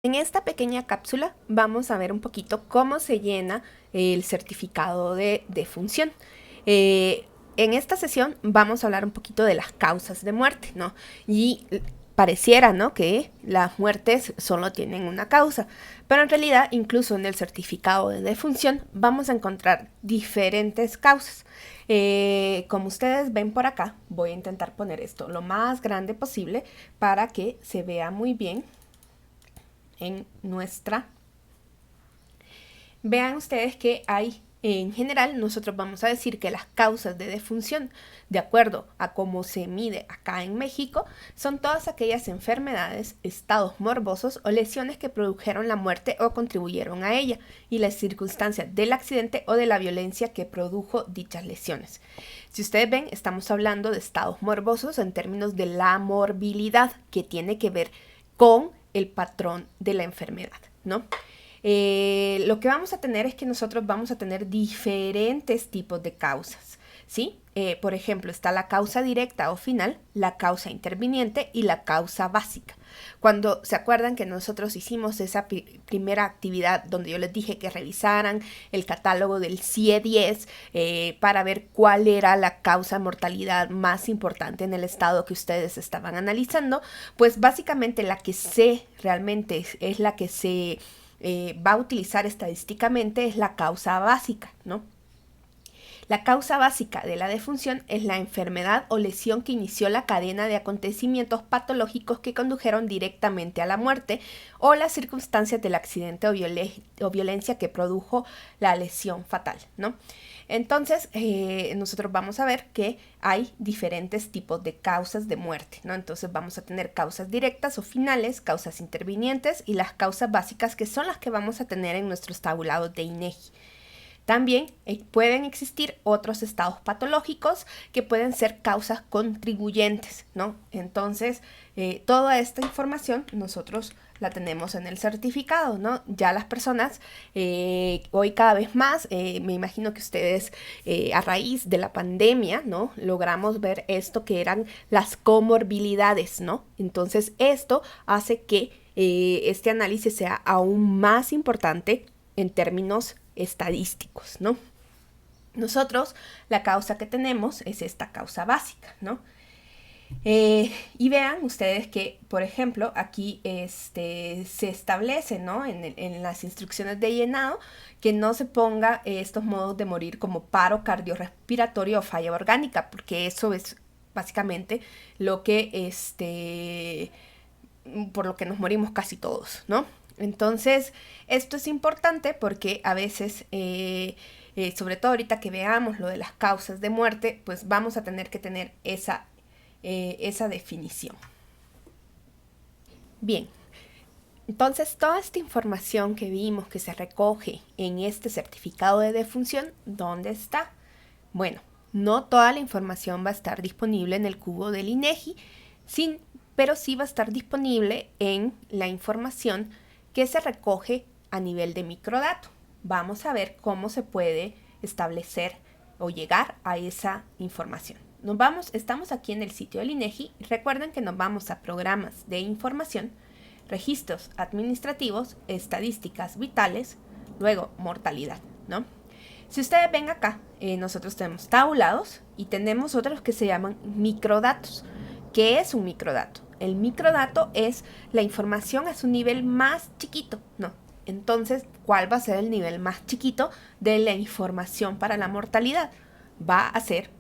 En esta pequeña cápsula vamos a ver un poquito cómo se llena el certificado de defunción. En esta sesión vamos a hablar un poquito de las causas de muerte, ¿no? Y pareciera, ¿no?, que las muertes solo tienen una causa, pero en realidad incluso en el certificado de defunción vamos a encontrar diferentes causas. Como ustedes ven por acá, voy a intentar poner esto lo más grande posible para que se vea muy bien en nuestra. Vean ustedes que hay, en general, nosotros vamos a decir que las causas de defunción, de acuerdo a cómo se mide acá en México, son todas aquellas enfermedades, estados morbosos o lesiones que produjeron la muerte o contribuyeron a ella, y las circunstancias del accidente o de la violencia que produjo dichas lesiones. Si ustedes ven, estamos hablando de estados morbosos en términos de la morbilidad, que tiene que ver con el patrón de la enfermedad, ¿no? Lo que vamos a tener es que nosotros vamos a tener diferentes tipos de causas, ¿sí? Por ejemplo, está la causa directa o final, la causa interviniente y la causa básica. Cuando se acuerdan que nosotros hicimos esa primera actividad donde yo les dije que revisaran el catálogo del CIE-10 para ver cuál era la causa de mortalidad más importante en el estado que ustedes estaban analizando, pues básicamente la que realmente es la que se va a utilizar estadísticamente es la causa básica, ¿no? La causa básica de la defunción es la enfermedad o lesión que inició la cadena de acontecimientos patológicos que condujeron directamente a la muerte o las circunstancias del accidente o violencia que produjo la lesión fatal, ¿no? Entonces, nosotros vamos a ver que hay diferentes tipos de causas de muerte, ¿no? Entonces vamos a tener causas directas o finales, causas intervinientes y las causas básicas, que son las que vamos a tener en nuestros tabulados de INEGI. También pueden existir otros estados patológicos que pueden ser causas contribuyentes, ¿no? Entonces, toda esta información nosotros la tenemos en el certificado, ¿no? Ya las personas, hoy cada vez más, me imagino que ustedes, a raíz de la pandemia, ¿no?, logramos ver esto que eran las comorbilidades, ¿no? Entonces, esto hace que este análisis sea aún más importante en términos estadísticos, ¿no? Nosotros, la causa que tenemos es esta causa básica, ¿no? Y vean ustedes que, por ejemplo, aquí se establece, ¿no?, en las instrucciones de llenado, que no se ponga estos modos de morir como paro cardiorrespiratorio o falla orgánica, porque eso es básicamente lo que por lo que nos morimos casi todos, ¿no? Entonces, esto es importante porque a veces, sobre todo ahorita que veamos lo de las causas de muerte, pues vamos a tener que tener esa definición. Bien, entonces toda esta información que vimos que se recoge en este certificado de defunción, ¿dónde está? Bueno, no toda la información va a estar disponible en el cubo del INEGI, pero sí va a estar disponible en la información que se recoge a nivel de microdato. Vamos a ver cómo se puede establecer o llegar a esa información. Estamos aquí en el sitio del INEGI. Recuerden que nos vamos a programas de información, registros administrativos, estadísticas vitales, luego mortalidad, ¿no? Si ustedes ven acá, nosotros tenemos tabulados y tenemos otros que se llaman microdatos. ¿Qué es un microdato? El microdato es la información a su nivel más chiquito, ¿no? Entonces, ¿cuál va a ser el nivel más chiquito de la información para la mortalidad? Va a ser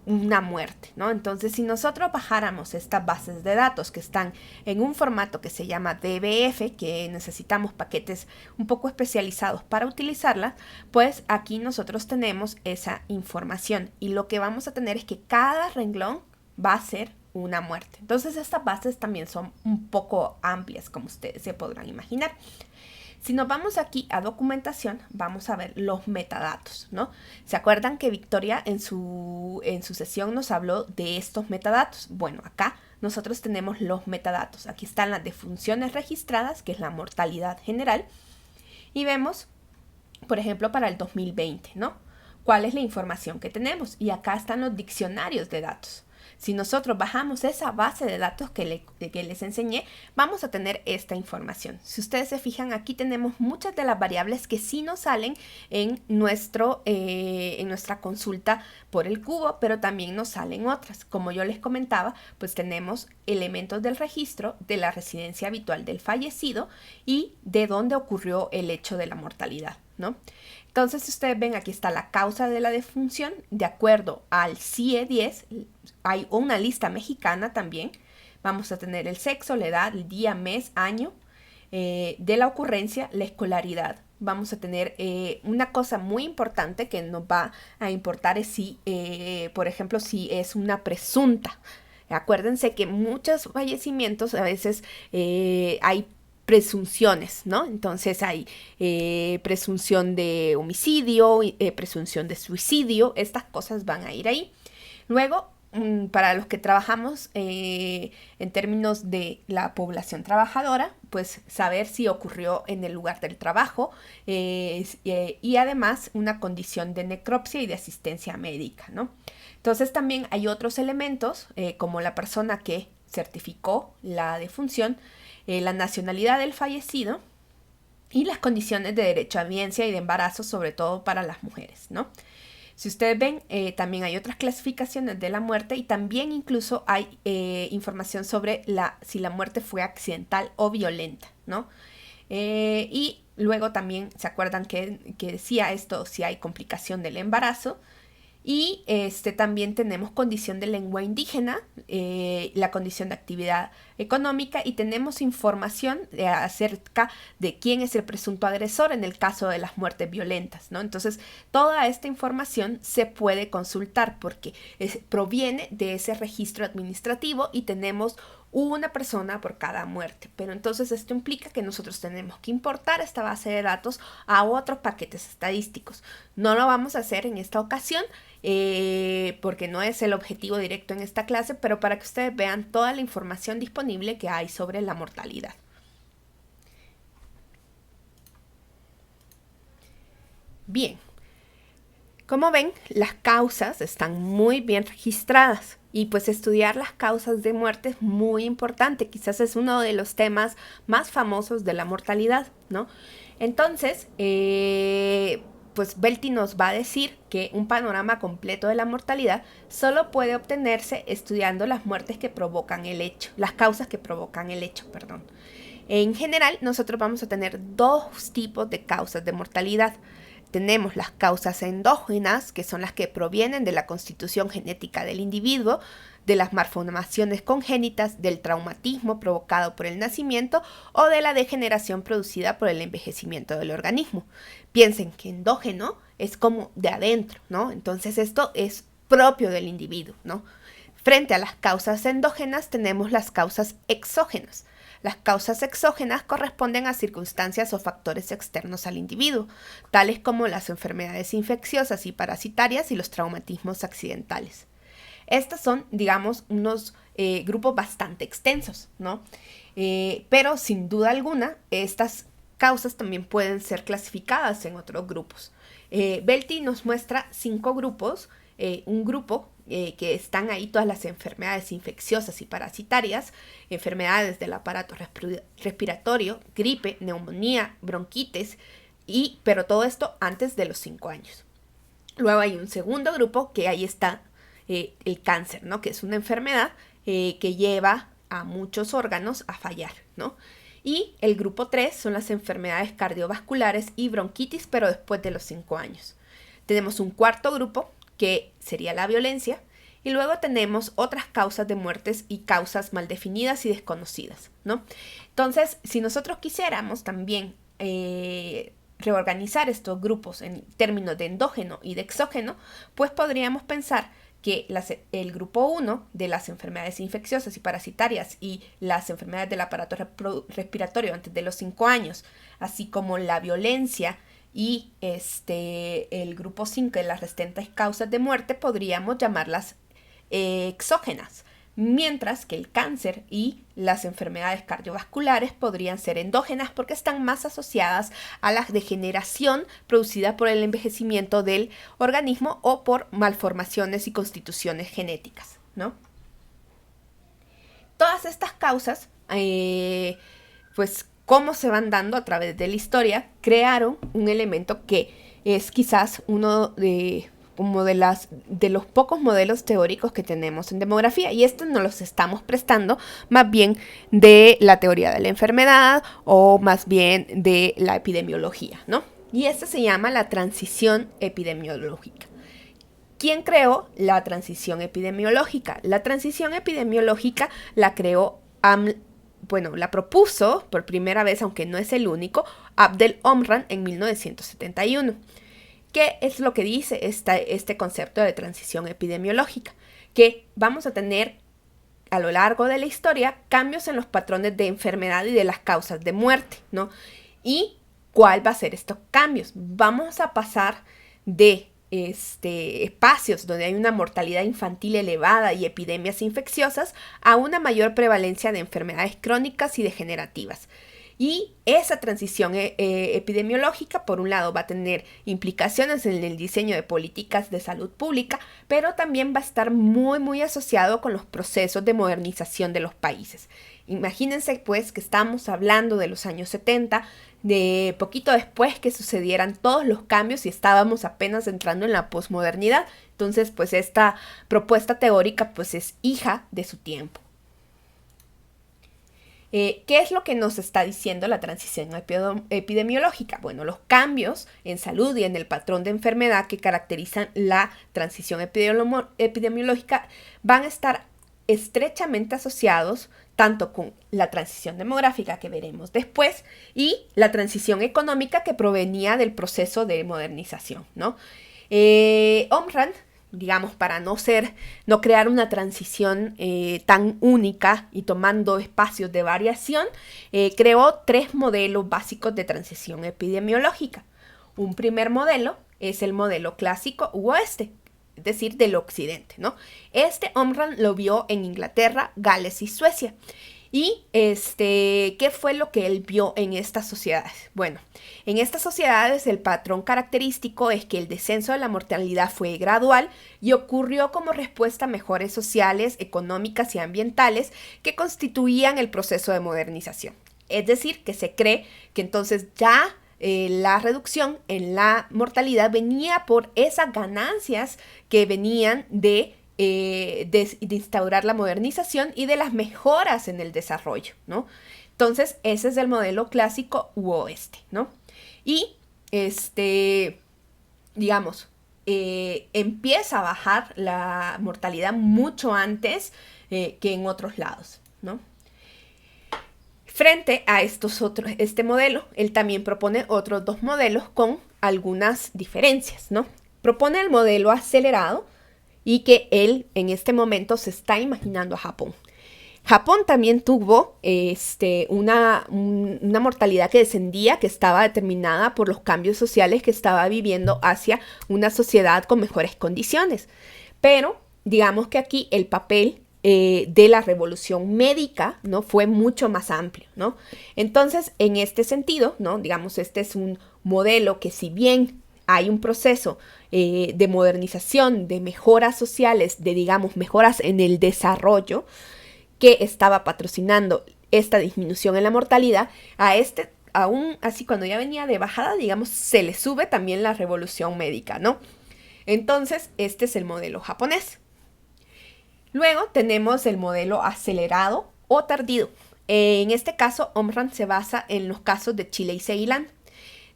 una muerte, ¿no? Entonces, si nosotros bajáramos estas bases de datos que están en un formato que se llama DBF, que necesitamos paquetes un poco especializados para utilizarlas, pues aquí nosotros tenemos esa información y lo que vamos a tener es que cada renglón va a ser una muerte. Entonces, estas bases también son un poco amplias, como ustedes se podrán imaginar. Si nos vamos aquí a documentación, vamos a ver los metadatos, ¿no? ¿Se acuerdan que Victoria en su sesión nos habló de estos metadatos? Bueno, acá nosotros tenemos los metadatos. Aquí están las defunciones registradas, que es la mortalidad general. Y vemos, por ejemplo, para el 2020, ¿no?, cuál es la información que tenemos. Y acá están los diccionarios de datos. Si nosotros bajamos esa base de datos que les enseñé, vamos a tener esta información. Si ustedes se fijan, aquí tenemos muchas de las variables que sí nos salen en nuestra consulta por el cubo, pero también nos salen otras. Como yo les comentaba, pues tenemos elementos del registro de la residencia habitual del fallecido y de dónde ocurrió el hecho de la mortalidad, ¿no? Entonces, si ustedes ven, aquí está la causa de la defunción. De acuerdo al CIE-10, hay una lista mexicana también. Vamos a tener el sexo, la edad, el día, mes, año de la ocurrencia, la escolaridad. Vamos a tener una cosa muy importante que nos va a importar es si, por ejemplo, si es una presunta. Acuérdense que muchos fallecimientos a veces hay presunciones, ¿no? Entonces hay presunción de homicidio, presunción de suicidio, estas cosas van a ir ahí. Luego, para los que trabajamos en términos de la población trabajadora, pues saber si ocurrió en el lugar del trabajo y además una condición de necropsia y de asistencia médica, ¿no? Entonces también hay otros elementos como la persona que certificó la defunción, la nacionalidad del fallecido y las condiciones de derecho a audiencia y de embarazo, sobre todo para las mujeres, ¿no? Si ustedes ven, también hay otras clasificaciones de la muerte y también incluso hay información sobre si la muerte fue accidental o violenta, ¿no? Y luego también, ¿se acuerdan que decía esto? Si hay complicación del embarazo. Y también tenemos condición de lengua indígena, la condición de actividad económica y tenemos información acerca de quién es el presunto agresor en el caso de las muertes violentas, ¿no? Entonces, toda esta información se puede consultar porque proviene de ese registro administrativo y tenemos una persona por cada muerte. Pero entonces esto implica que nosotros tenemos que importar esta base de datos a otros paquetes estadísticos. No lo vamos a hacer en esta ocasión porque no es el objetivo directo en esta clase, pero para que ustedes vean toda la información disponible que hay sobre la mortalidad. Bien, como ven, las causas están muy bien registradas. Y pues estudiar las causas de muerte es muy importante, quizás es uno de los temas más famosos de la mortalidad, ¿no? Entonces, pues Belty nos va a decir que un panorama completo de la mortalidad solo puede obtenerse estudiando las muertes que provocan el hecho, las causas que provocan el hecho, perdón. En general, nosotros vamos a tener dos tipos de causas de mortalidad. Tenemos las causas endógenas, que son las que provienen de la constitución genética del individuo, de las malformaciones congénitas, del traumatismo provocado por el nacimiento o de la degeneración producida por el envejecimiento del organismo. Piensen que endógeno es como de adentro, ¿no? Entonces esto es propio del individuo, ¿no? Frente a las causas endógenas tenemos las causas exógenas. Las causas exógenas corresponden a circunstancias o factores externos al individuo, tales como las enfermedades infecciosas y parasitarias y los traumatismos accidentales. Estos son, digamos, unos grupos bastante extensos, ¿no? Pero sin duda alguna, estas causas también pueden ser clasificadas en otros grupos. Belty nos muestra 5 grupos, un grupo que están ahí todas las enfermedades infecciosas y parasitarias, enfermedades del aparato respiratorio, gripe, neumonía, bronquitis, pero todo esto antes de los 5 años. Luego hay un segundo grupo que ahí está el cáncer, ¿no? Que es una enfermedad que lleva a muchos órganos a fallar, ¿no? Y el grupo 3 son las enfermedades cardiovasculares y bronquitis, pero después de los 5 años. Tenemos un cuarto grupo que sería la violencia, y luego tenemos otras causas de muertes y causas mal definidas y desconocidas, ¿no? Entonces, si nosotros quisiéramos también reorganizar estos grupos en términos de endógeno y de exógeno, pues podríamos pensar que el grupo 1 de las enfermedades infecciosas y parasitarias y las enfermedades del aparato respiratorio antes de los 5 años, así como la violencia y el grupo 5 de las restantes causas de muerte, podríamos llamarlas exógenas, mientras que el cáncer y las enfermedades cardiovasculares podrían ser endógenas porque están más asociadas a la degeneración producida por el envejecimiento del organismo o por malformaciones y constituciones genéticas, ¿no? Todas estas causas, pues cómo se van dando a través de la historia, crearon un elemento que es quizás uno de los pocos modelos teóricos que tenemos en demografía, y esto nos los estamos prestando más bien de la teoría de la enfermedad o más bien de la epidemiología, ¿no? Y esta se llama la transición epidemiológica. ¿Quién creó la transición epidemiológica? La transición epidemiológica la creó la propuso por primera vez, aunque no es el único, Abdel Omran en 1971. ¿Qué es lo que dice este concepto de transición epidemiológica? Que vamos a tener a lo largo de la historia cambios en los patrones de enfermedad y de las causas de muerte, ¿no? ¿Y cuál va a ser estos cambios? Vamos a pasar de espacios donde hay una mortalidad infantil elevada y epidemias infecciosas a una mayor prevalencia de enfermedades crónicas y degenerativas. Y esa transición epidemiológica, por un lado, va a tener implicaciones en el diseño de políticas de salud pública, pero también va a estar muy, muy asociado con los procesos de modernización de los países. Imagínense, pues, que estamos hablando de los años 70, de poquito después que sucedieran todos los cambios y estábamos apenas entrando en la posmodernidad. Entonces, pues, esta propuesta teórica, pues, es hija de su tiempo. ¿Qué es lo que nos está diciendo la transición epidemiológica? Bueno, los cambios en salud y en el patrón de enfermedad que caracterizan la transición epidemiológica van a estar estrechamente asociados tanto con la transición demográfica que veremos después y la transición económica que provenía del proceso de modernización, ¿no? Omran, digamos, para no crear una transición tan única y tomando espacios de variación, creó 3 modelos básicos de transición epidemiológica. Un primer modelo es el modelo clásico u oeste, es decir, del occidente, ¿no? Omran lo vio en Inglaterra, Gales y Suecia. ¿Y qué fue lo que él vio en estas sociedades? Bueno, en estas sociedades el patrón característico es que el descenso de la mortalidad fue gradual y ocurrió como respuesta a mejoras sociales, económicas y ambientales que constituían el proceso de modernización. Es decir, que se cree que entonces ya la reducción en la mortalidad venía por esas ganancias que venían de instaurar la modernización y de las mejoras en el desarrollo, ¿no? Entonces, ese es el modelo clásico u oeste, ¿no? Y, digamos, empieza a bajar la mortalidad mucho antes que en otros lados, ¿no? Frente a este modelo, él también propone otros 2 modelos con algunas diferencias, ¿no? Propone el modelo acelerado y que él en este momento se está imaginando a Japón. Japón también tuvo una mortalidad que descendía, que estaba determinada por los cambios sociales que estaba viviendo hacia una sociedad con mejores condiciones. Pero digamos que aquí el papel de la revolución médica, ¿no?, fue mucho más amplio, ¿no? Entonces, en este sentido, ¿no?, digamos, este es un modelo que, si bien hay un proceso de modernización, de mejoras sociales, de, digamos, mejoras en el desarrollo que estaba patrocinando esta disminución en la mortalidad, aún así, cuando ya venía de bajada, digamos, se le sube también la revolución médica, ¿no? Entonces, este es el modelo japonés. Luego tenemos el modelo acelerado o tardío. En este caso, Omran se basa en los casos de Chile y Ceilán.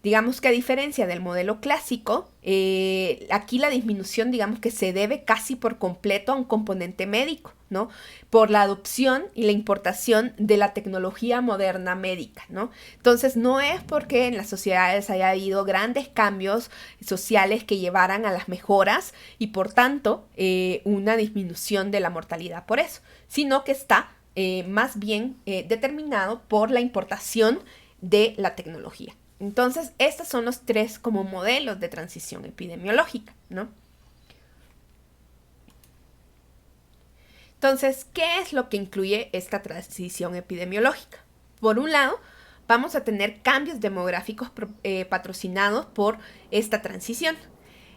Digamos que a diferencia del modelo clásico, aquí la disminución, digamos que se debe casi por completo a un componente médico, ¿no? Por la adopción y la importación de la tecnología moderna médica, ¿no? Entonces, no es porque en las sociedades haya habido grandes cambios sociales que llevaran a las mejoras y, por tanto, una disminución de la mortalidad por eso, sino que está más bien determinado por la importación de la tecnología. Entonces, estos son los 3 como modelos de transición epidemiológica, ¿no? Entonces, ¿qué es lo que incluye esta transición epidemiológica? Por un lado, vamos a tener cambios demográficos patrocinados por esta transición.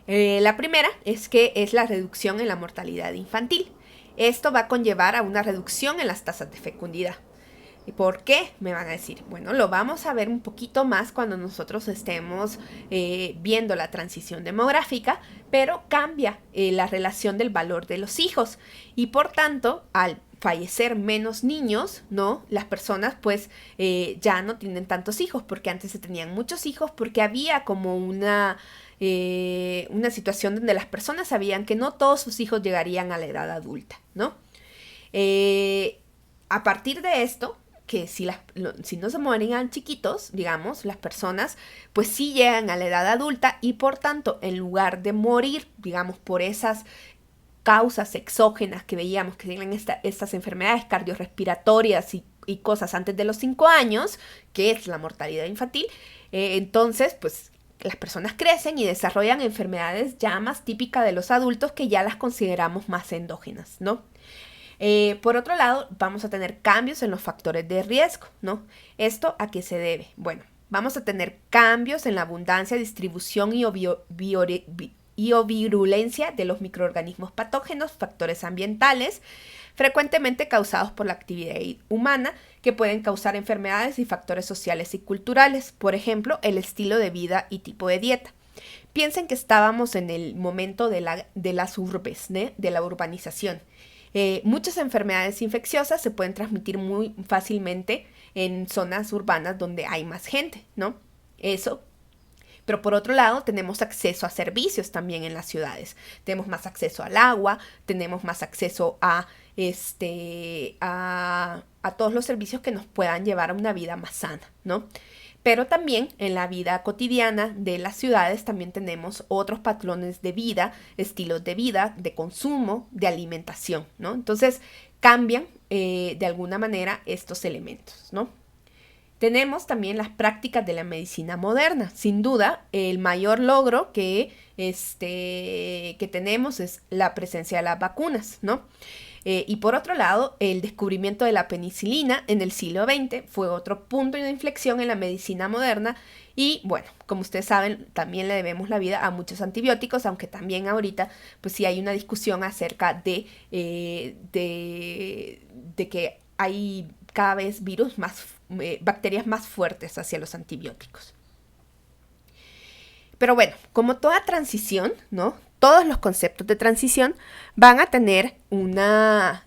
La primera es que es la reducción en la mortalidad infantil. Esto va a conllevar a una reducción en las tasas de fecundidad. ¿Y por qué? Me van a decir. Bueno, lo vamos a ver un poquito más cuando nosotros estemos viendo la transición demográfica, pero cambia la relación del valor de los hijos y por tanto, al fallecer menos niños, ¿no? Las personas pues ya no tienen tantos hijos, porque antes se tenían muchos hijos, porque había como una situación donde las personas sabían que no todos sus hijos llegarían a la edad adulta, ¿no? A partir de esto, que si no se mueren chiquitos, digamos, las personas pues sí llegan a la edad adulta y por tanto, en lugar de morir, digamos, por esas causas exógenas que veíamos que tienen estas enfermedades cardiorrespiratorias y cosas antes de los 5 años, que es la mortalidad infantil, entonces pues las personas crecen y desarrollan enfermedades ya más típicas de los adultos que ya las consideramos más endógenas, ¿no? Por otro lado, vamos a tener cambios en los factores de riesgo, ¿no? ¿Esto a qué se debe? Bueno, vamos a tener cambios en la abundancia, distribución y o virulencia de los microorganismos patógenos, factores ambientales, frecuentemente causados por la actividad humana, que pueden causar enfermedades y factores sociales y culturales, por ejemplo, el estilo de vida y tipo de dieta. Piensen que estábamos en el momento de las urbes, ¿no? De la urbanización. Muchas enfermedades infecciosas se pueden transmitir muy fácilmente en zonas urbanas donde hay más gente, ¿no? Eso. Pero por otro lado, tenemos acceso a servicios también en las ciudades. Tenemos más acceso al agua, tenemos más acceso a todos los servicios que nos puedan llevar a una vida más sana, ¿no? Pero también en la vida cotidiana de las ciudades también tenemos otros patrones de vida, estilos de vida, de consumo, de alimentación, ¿no? Entonces cambian de alguna manera estos elementos, ¿no? Tenemos también las prácticas de la medicina moderna. Sin duda, el mayor logro que tenemos es la presencia de las vacunas, ¿no? Y por otro lado, el descubrimiento de la penicilina en el siglo XX fue otro punto de inflexión en la medicina moderna y bueno, como ustedes saben, también le debemos la vida a muchos antibióticos, aunque también ahorita pues sí hay una discusión acerca de que hay cada vez bacterias más fuertes hacia los antibióticos. Pero bueno, como toda transición, ¿no? Todos los conceptos de transición van a tener una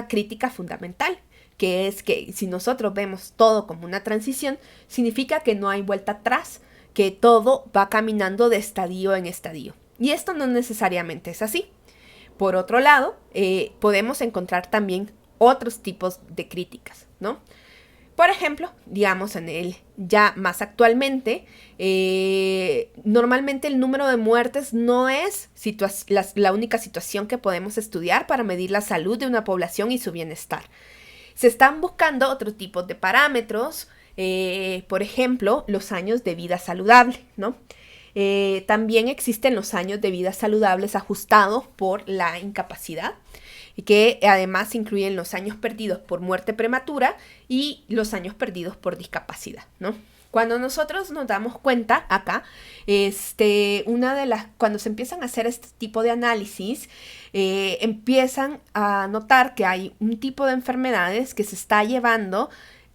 crítica fundamental, que es que si nosotros vemos todo como una transición, significa que no hay vuelta atrás, que todo va caminando de estadio en estadio. Y esto no necesariamente es así. Por otro lado, podemos encontrar también otros tipos de críticas, ¿no? Por ejemplo, digamos ya más actualmente, normalmente el número de muertes no es la única situación que podemos estudiar para medir la salud de una población y su bienestar. Se están buscando otro tipo de parámetros, por ejemplo, los años de vida saludable, ¿no? También existen los años de vida saludables ajustados por la incapacidad, que además incluyen los años perdidos por muerte prematura y los años perdidos por discapacidad, ¿no? Cuando nosotros nos damos cuenta acá, cuando se empiezan a hacer este tipo de análisis, empiezan a notar que hay un tipo de enfermedades que se está llevando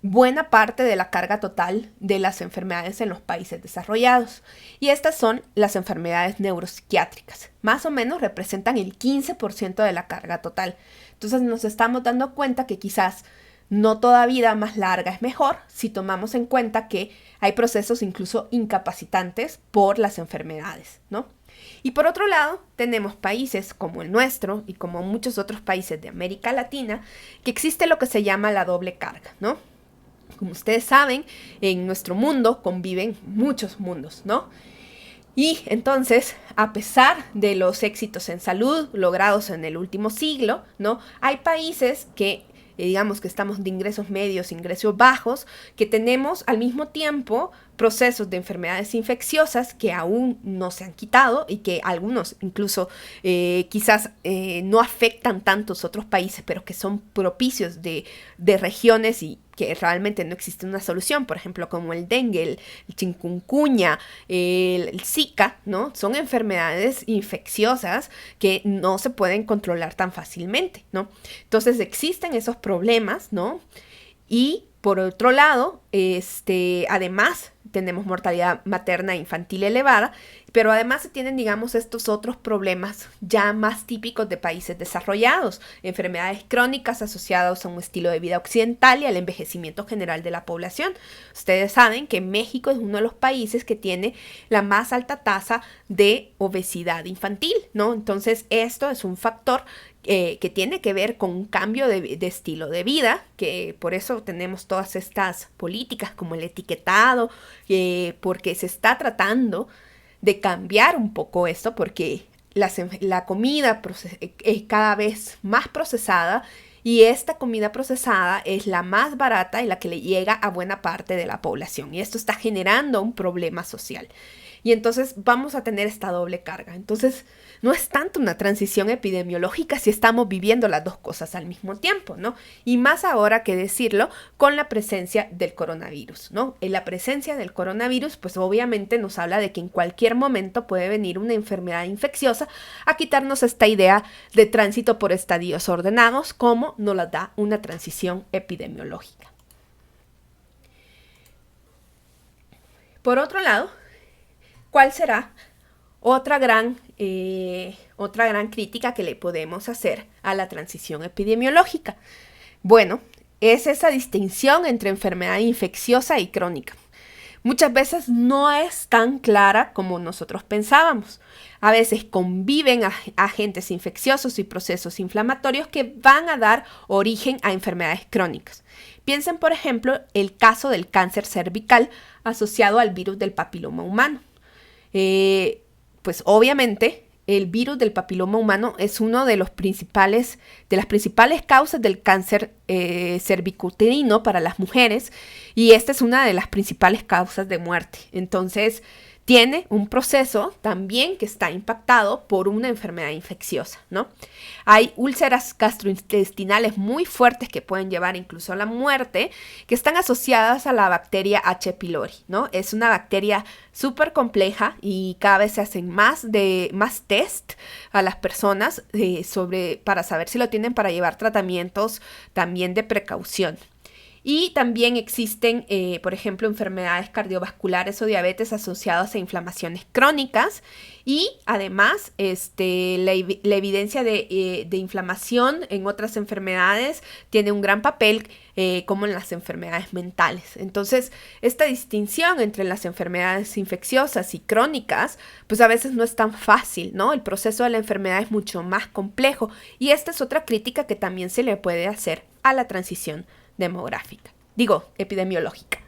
buena parte de la carga total de las enfermedades en los países desarrollados. Y estas son las enfermedades neuropsiquiátricas. Más o menos representan el 15% de la carga total. Entonces nos estamos dando cuenta que quizás no toda vida más larga es mejor si tomamos en cuenta que hay procesos incluso incapacitantes por las enfermedades, ¿no? Y por otro lado, tenemos países como el nuestro y como muchos otros países de América Latina, que existe lo que se llama la doble carga, ¿no? Como ustedes saben, en nuestro mundo conviven muchos mundos, ¿no? Y entonces, a pesar de los éxitos en salud logrados en el último siglo, ¿no? Hay países que, digamos que estamos de ingresos medios, ingresos bajos, que tenemos al mismo tiempo procesos de enfermedades infecciosas que aún no se han quitado y que algunos incluso quizás no afectan tantos otros países, pero que son propicios de regiones y que realmente no existe una solución, por ejemplo, como el dengue, el chikungunya, el Zika, ¿no? Son enfermedades infecciosas que no se pueden controlar tan fácilmente, ¿no? Entonces existen esos problemas, ¿no? Y por otro lado, además tenemos mortalidad materna e infantil elevada, pero además se tienen, digamos, estos otros problemas ya más típicos de países desarrollados, enfermedades crónicas asociadas a un estilo de vida occidental y al envejecimiento general de la población. Ustedes saben que México es uno de los países que tiene la más alta tasa de obesidad infantil, ¿no? Entonces, esto es un factor que tiene que ver con un cambio de estilo de vida, que por eso tenemos todas estas políticas como el etiquetado, porque se está tratando de cambiar un poco esto, porque la comida es cada vez más procesada y esta comida procesada es la más barata y la que le llega a buena parte de la población. Y esto está generando un problema social. Y entonces vamos a tener esta doble carga. Entonces no es tanto una transición epidemiológica si estamos viviendo las dos cosas al mismo tiempo, ¿no? Y más ahora que decirlo con la presencia del coronavirus, ¿no? En la presencia del coronavirus, pues obviamente nos habla de que en cualquier momento puede venir una enfermedad infecciosa a quitarnos esta idea de tránsito por estadios ordenados, como nos la da una transición epidemiológica. Por otro lado, ¿cuál será otra gran crítica que le podemos hacer a la transición epidemiológica? Bueno, es esa distinción entre enfermedad infecciosa y crónica. Muchas veces no es tan clara como nosotros pensábamos. A veces conviven agentes infecciosos y procesos inflamatorios que van a dar origen a enfermedades crónicas. Piensen, por ejemplo, el caso del cáncer cervical asociado al virus del papiloma humano. Pues obviamente el virus del papiloma humano es uno de las principales causas del cáncer cervicuterino para las mujeres, y esta es una de las principales causas de muerte. Entonces tiene un proceso también que está impactado por una enfermedad infecciosa, ¿no? Hay úlceras gastrointestinales muy fuertes que pueden llevar incluso a la muerte, que están asociadas a la bacteria H. pylori, ¿no? Es una bacteria súper compleja y cada vez se hacen más test a las personas para saber si lo tienen, para llevar tratamientos también de precaución. Y también existen, por ejemplo, enfermedades cardiovasculares o diabetes asociadas a inflamaciones crónicas. Y además, la evidencia de inflamación en otras enfermedades tiene un gran papel, como en las enfermedades mentales. Entonces, esta distinción entre las enfermedades infecciosas y crónicas, pues a veces no es tan fácil, ¿no? El proceso de la enfermedad es mucho más complejo. Y esta es otra crítica que también se le puede hacer a la transición epidemiológica.